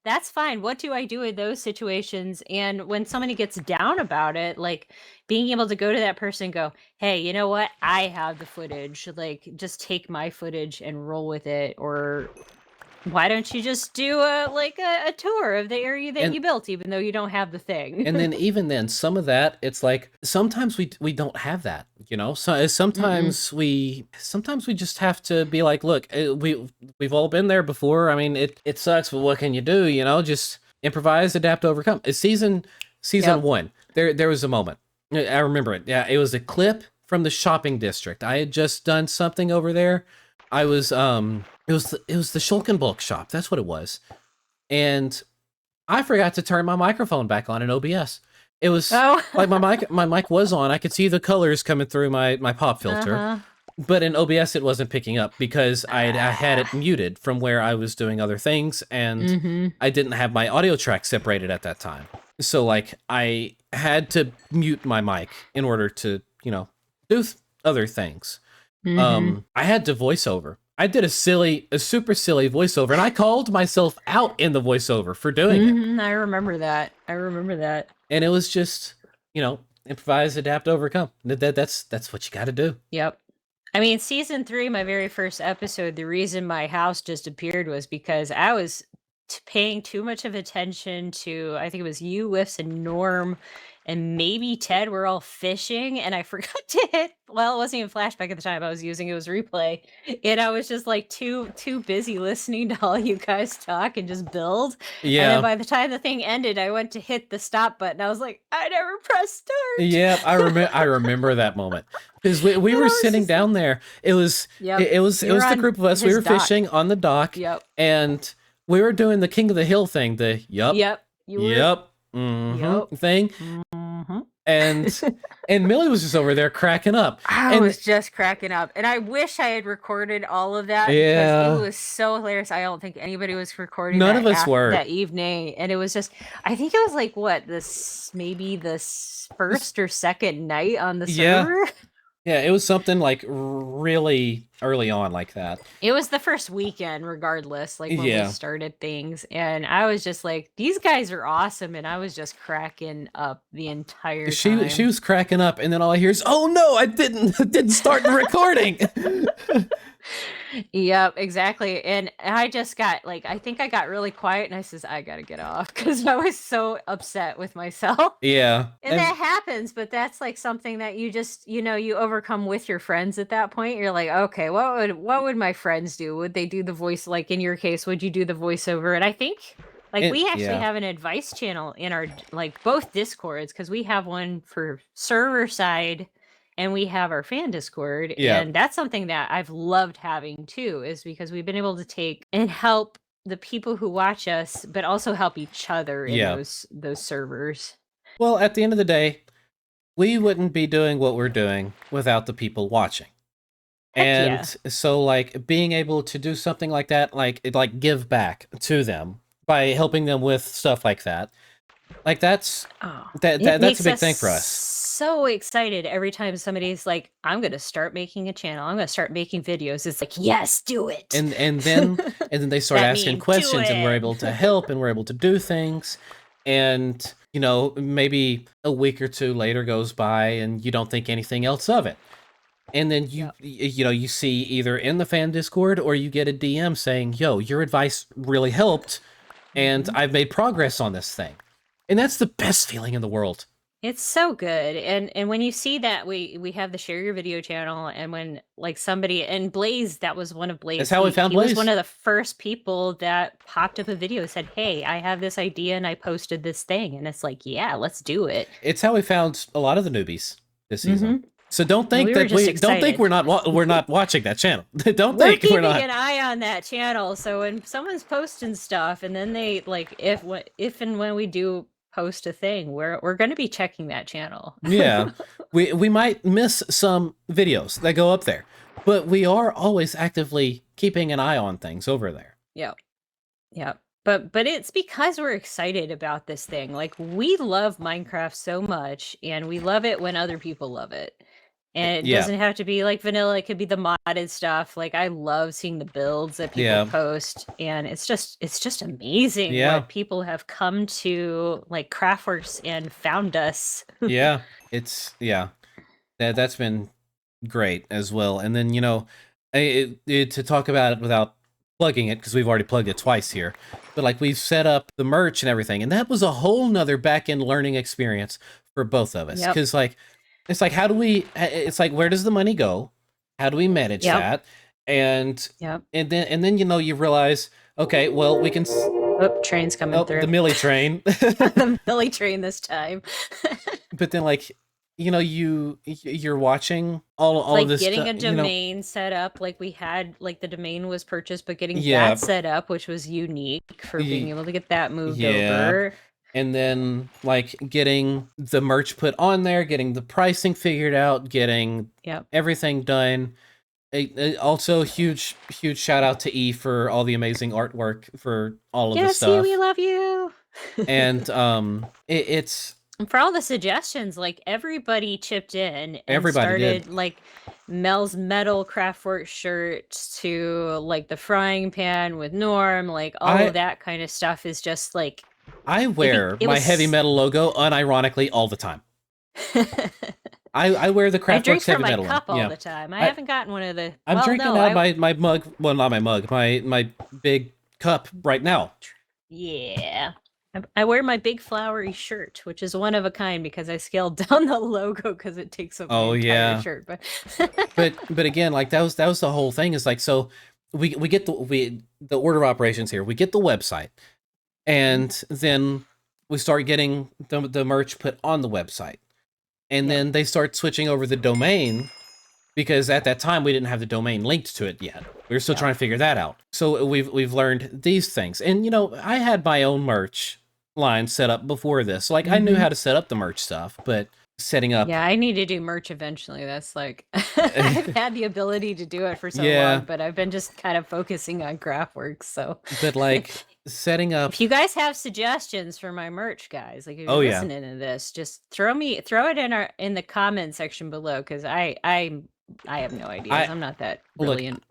that's fine. What do I do in those situations? And when somebody gets down about it, like being able to go to that person and go, hey, you know what? I have the footage. Like, just take my footage and roll with it. Or why don't you just do a tour of the area that And you built, even though you don't have the thing? and then even then some of that it's like sometimes we don't have that, so Mm-mm. sometimes we just have to be like, look, we've all been there before. I mean, it sucks, but what can you do, just improvise, adapt, overcome. It's season Yep. 1, there was a moment. I remember it. Yeah, it was a clip from the shopping district. I had just done something over there. I was it was the Schulkenbulk shop, that's what it was. And I forgot to turn my microphone back on in OBS. It was Oh. like my mic was on. I could see the colors coming through my pop filter, Uh-huh. but in OBS it wasn't picking up because I had it Ah. muted from where I was doing other things, and Mm-hmm. I didn't have my audio track separated at that time. So like I had to mute my mic in order to, do other things. Mm-hmm. I had to voiceover. I did a super silly voiceover, and I called myself out in the voiceover for doing it. Mm-hmm. I remember that. I remember that. And it was just, improvise, adapt, overcome. That's what you got to do. Yep. I mean, season 3, my very first episode, the reason my house just appeared was because I was paying too much of attention to, I think it was you, Whiffs, and Norm, and maybe Ted were all fishing, and I forgot to hit. Well, it wasn't even flashback at the time I was using; it was replay, and I was just like too busy listening to all you guys talk and just build. And then Yeah, by the time the thing ended, I went to hit the stop button. I was like, I never pressed start. yeah. I remember that moment because we And were I was sitting just like, down there. It was yep, it you were was the on group of us. We his were dock. fishing on the dock, Yep. and we were doing the King of the Hill thing. The Yep. You were. yep, Yep. thing. Mhm. And Millie was just over there cracking up. I And was just cracking up, and I wish I had recorded all of that because it yeah, was so hilarious. I don't think anybody was recording none of that us were. that evening, and it was just. I think it was like what this maybe It's- first or second night on the yeah, server. yeah, it was something like really. early on like that. It was the first weekend regardless, like, when we Yeah. started things, and I was just like, "These guys are awesome," and I was just cracking up the entire She time. was cracking up, and then all I hear is, "Oh no, I didn't start the recording." Yep, exactly, and I just got like, I think I got really quiet, and I says, "I gotta get off," because I was so upset with myself. Yeah, And and that happens, but that's like something that you just, you overcome with your friends at that point. You're like, okay, what would my friends do? Would they do the voice, like in your case, would you do the voiceover? And I think like we actually yeah, have an advice channel in our like both Discords, because we have one for server side and we have our fan Discord. yeah, And that's something that I've loved having too, is because we've been able to take and help the people who watch us, but also help each other in yeah. those servers. Well, at the end of the day, we wouldn't be doing what we're doing without the people watching. Heck yeah. And so like being able to do something like that, like give back to them by helping them with stuff like that. Like Oh, it that's a makes big us thing for us. so excited every time somebody's like, "I'm gonna start making a channel. I'm gonna start making videos." It's like, "Yes, do it." And then they start That asking meme, "Do questions, and we're it." able to help, and we're able to do things. And maybe a week or two later goes by and you don't think anything else of it. And then Yep. you see either in the fan Discord or you get a DM saying, "Yo, your advice really helped, and Mhm. I've made progress on this thing." And that's the best feeling in the world. It's so good, and when you see that we have the share your video channel, and when like somebody and Blaze, that was one of That's Blaze. how we He found he was one Blaze. of the first people that popped up a video, said, "Hey, I have this idea and I posted this thing," and it's like, yeah, let's do it. It's how we found a lot of the newbies this season. Hmm. So don't And think we were that just we don't think excited. we're not watching that channel. Don't We're think we're keeping not. an eye on that channel, so when someone's posting stuff, and then they like, if and when we do post a thing, we're going to be checking that channel. Yeah. We might miss some videos that go up there, but we are always actively keeping an eye on things over there. Yeah. Yeah. But it's because we're excited about this thing. Like, we love Minecraft so much, and we love it when other people love it. And it Yeah. doesn't have to be like vanilla, it could be the modded stuff. Like, I love seeing the builds that people Yeah. post, and it's just amazing Yeah. what people have come to like CraftWorks and found us. Yeah. Yeah. That's been great as well. And then, to talk about it without plugging it, because we've already plugged it twice here, but like we've set up the merch and everything, and that was a whole nother back end learning experience for both of us. Yep. Because like, it's like, it's like, where does the money go? How do we manage Yep. that? And Yep. and then you realize, okay, well, we can Oh, train's coming through. the Millie train. The Millie train this time. But then like, you're watching all of Like, this getting stuff, a domain set up, like, we had like, the domain was purchased, but getting yeah, that set up, which was unique for being y- able to get that moved yeah. over. And then like getting the merch put on there, getting the pricing figured out, getting Yep. everything done. Also, huge shout out to E for all the amazing artwork for all of this Yes, stuff. we love you. And it's And for all the suggestions, like, everybody chipped in and everybody did. started like Mel's metal Craftwork shirts to like the frying pan with Norm, like all I of that kind of stuff is just like I wear it my heavy was metal logo unironically all the time. I wear the I drink CraftWorks heavy from my metal one. cup all Yeah. the time. I I, haven't gotten one of the I'm well, drinking no, out my mug. Well, not my mug. My big cup right now. yeah. I wear my big flowery shirt, which is one of a kind because I scaled down the logo because it takes up my Oh entire yeah. shirt. But But again, like that was the whole thing. Is like, so we get the order of operations here. We get the website, and then we start getting the merch put on the website, and Yep. then they start switching over the domain, because at that time we didn't have the domain linked to it yet. We were still Yep. trying to figure that out. So we've learned these things, and I had my own merch line set up before this. Like I knew Mhm. how to set up the merch stuff, but setting up, Yeah, I need to do merch eventually. That's like I've had the ability to do it for so yeah, long, but I've been just kind of focusing on CraftWorks. So but like setting up. if you guys have suggestions for my merch, guys, like if Oh you're yeah, listening to this, just throw it in the comment section below because I'm I have no ideas. I I'm not that look. brilliant.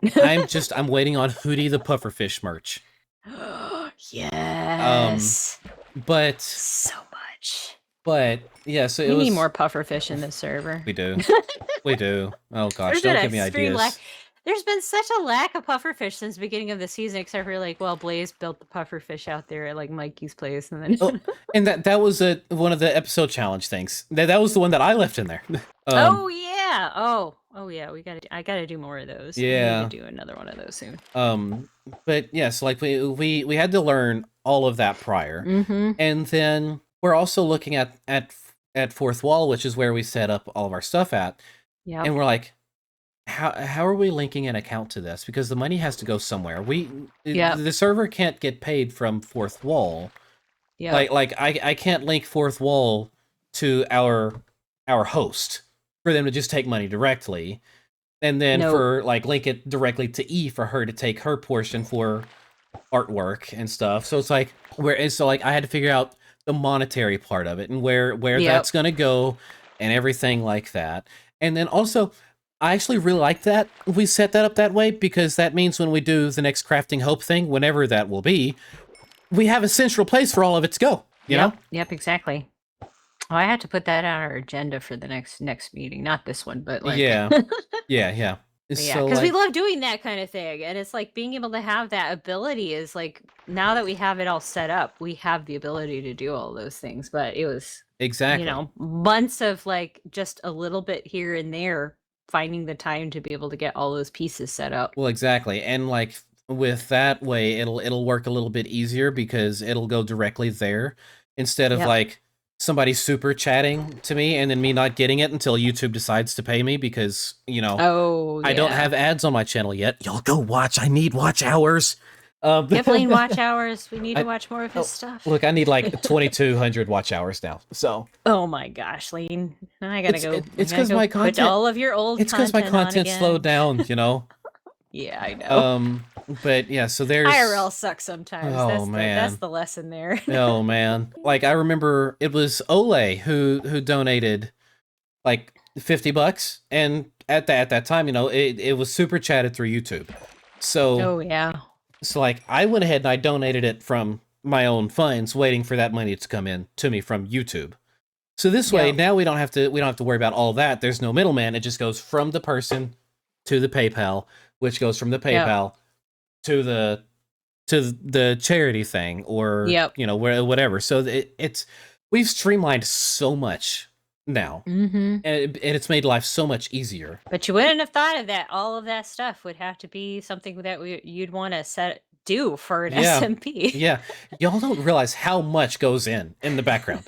I'm waiting on Hootie the Pufferfish merch. Um, Yes. but So much. yeah. So it We need was. more pufferfish in this server. We do. We do. Oh gosh, There's been don't an give me extreme lack. ideas. There's been such a lack of pufferfish since the beginning of the season, except for like, well, Blaze built the pufferfish out there at like Mikey's place, and then Oh, and that was one of the episode challenge things. That was the one that I left in there. oh yeah, oh yeah, I gotta do more of those. I need to Yeah. do another one of those soon. But yes, like we had to learn all of that prior, Mm-hmm. and then we're also looking at fourth wall, which is where we set up all of our stuff at, Yeah. and we're like, how are we linking an account to this? Because the money has to go somewhere. The server can't get paid from fourth wall. Yeah. Like I can't link fourth wall to our host for them to just take money directly, and then for like link it directly to E for her to take her portion for artwork and stuff. So it's like I had to figure out the monetary part of it and where that's gonna go and everything like that. And then also I actually really like that we set that up that way, because that means when we do the next Crafting Hope thing, whenever that will be, we have a central place for all of it to go. You know? Yep, exactly. Oh, I had to put that on our agenda for the next meeting. Not this one, but like yeah. Yeah, So because we love doing that kind of thing, and it's like being able to have that ability is like, now that we have it all set up, we have the ability to do all those things. But it was exactly months of like just a little bit here and there, finding the time to be able to get all those pieces set up. Well, exactly, and like with that way, it'll work a little bit easier because it'll go directly there instead of like somebody super chatting to me and then me not getting it until YouTube decides to pay me because, I don't have ads on my channel yet. Y'all go watch. I need watch hours. Get Blaine watch hours. We need to watch more of his stuff. Look, I need like 2,200 watch hours now. So. Oh my gosh, Lane! I gotta go. It's because my content. Put all of your old. It's because my content slowed down. Yeah, I know. But yeah, so there's IRL sucks sometimes. Oh man, that's the lesson there. Oh man, like I remember it was Ole who donated like $50, and at that time, it was super chatted through YouTube. So oh yeah. So like I went ahead and I donated it from my own funds, waiting for that money to come in to me from YouTube. So this way, now we don't have to worry about all that. There's no middleman. It just goes from the person to the PayPal, which goes from the PayPal to the charity thing, or whatever. So we've streamlined so much now, and it's made life so much easier. But you wouldn't have thought of that. All of that stuff would have to be something that you'd want to do for an SMP. Yeah, y'all don't realize how much goes in the background.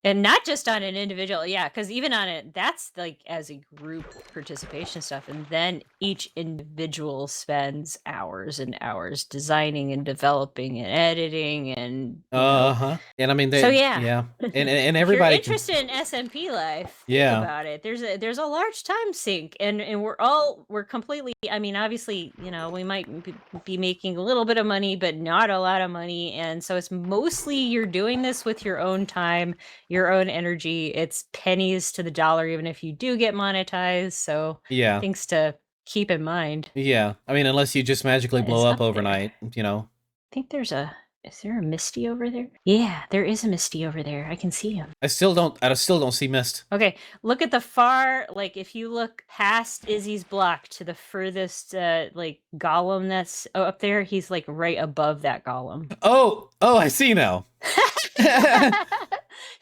And not just on an individual, because even on it, that's like as a group participation stuff, and then each individual spends hours and hours designing and developing and editing and and I mean, and everybody. If you're interested in SMP life, think about it. There's a large time sink, and we're completely. I mean, obviously, we might be making a little bit of money, but not a lot of money, and so it's mostly you're doing this with your own time, your own energy. It's pennies to the dollar, even if you do get monetized. So things to keep in mind. Yeah, I mean, unless you just magically blow up overnight, I think is there a Misty over there? Yeah, there is a Misty over there. I can see him. I still don't see Mist. Okay, look at the far, like if you look past Izzy's block to the furthest like golem that's up there, he's like right above that golem. Oh, I see now.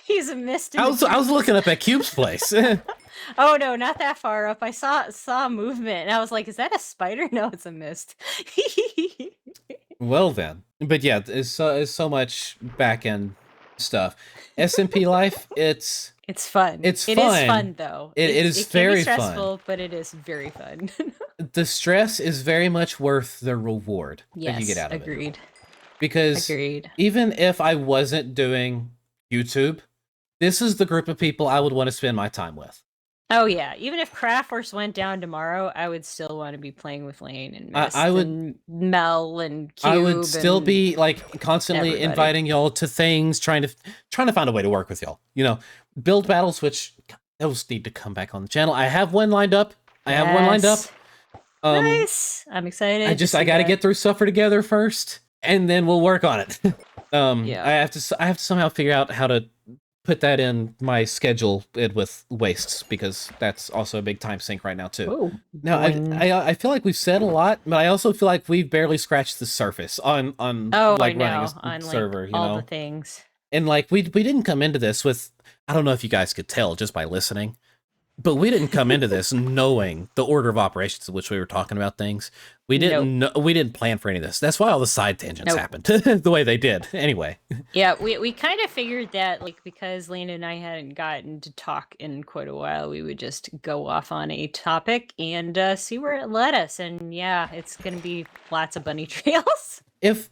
He's a Mist. I was looking up at Cube's place. Oh no, not that far up. I saw movement and I was like, is that a spider? No, it's a Mist. Well then. But yeah, it's so much back end stuff. SMP life, it's fun. It is fun though. It is very stressful, fun. but it is very fun. The stress is very much worth the reward that you get out of it. Agreed. Because even if I wasn't doing YouTube, this is the group of people I would want to spend my time with. Oh yeah, even if CraftWorks went down tomorrow, I would still want to be playing with Lane and Mist and Mel and Cube. I would still be like constantly inviting y'all to things, trying to find a way to work with y'all. Build battles, which those need to come back on the channel. I have one lined up. I have one lined up. Yes. Um, Nice. I'm excited to I see got to that. get through Suffer Together first, and then we'll work on it. Yeah. I have to somehow figure out how to put that in my schedule with wastes, because that's also a big time sink right now too. Oh, Now, boing. I feel like we've said a lot, but I also feel like we've barely scratched the surface on Oh, I like running a know. On like server, you all the know. things. And like we didn't come into this with, I don't know if you guys could tell just by listening, but we didn't come into this knowing the order of operations in which we were talking about things. Nope. We didn't plan for any of this. That's why all the side tangents Nope. happened the way they did. Anyway. Yeah, we kind of figured that, like, because Lena and I hadn't gotten to talk in quite a while, we would just go off on a topic and see where it led us. And yeah, it's gonna be lots of bunny trails. If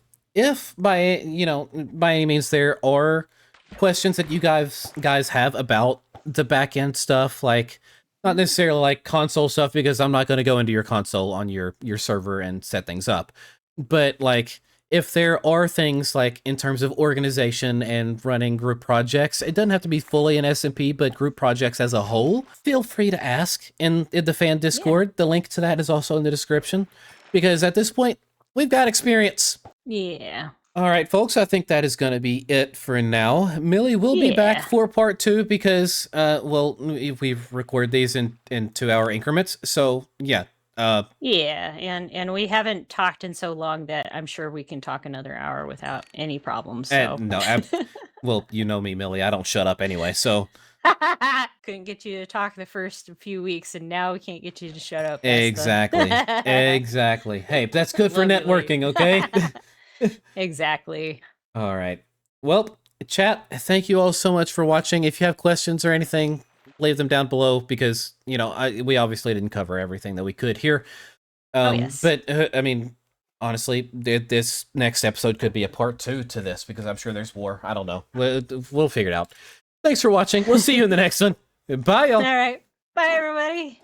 by, you know, by any means there are questions that you guys have about the back end stuff, like not necessarily like console stuff, because I'm not going to go into your console on your server and set things up, but like if there are things like in terms of organization and running group projects, it doesn't have to be fully an SMP, but group projects as a whole, feel free to ask in the fan Yeah. Discord. The link to that is also in the description, because at this point we've got experience. Yeah. All right, folks, I think that is going to be it for now. Millie will be back Yeah. for part 2 because, well, we record these in 2-hour increments. So, yeah. Yeah, and we haven't talked in so long that I'm sure we can talk another hour without any problems. So No, well, you know me, Millie. I don't shut up anyway, so. couldn't get you to talk the first few weeks, and now we can't get you to shut up. Exactly. Exactly. Hey, that's good for Love you, Lee. networking, okay? Exactly. All right. Well, chat, thank you all so much for watching. If you have questions or anything, leave them down below, because, you know, we obviously didn't cover everything that we could here. Oh, yes. But, I mean, honestly, this next episode could be a part 2 to this, because I'm sure there's more. I don't know. We'll figure it out. Thanks for watching. We'll see you in the next one. Bye, y'all. All right. Bye, everybody.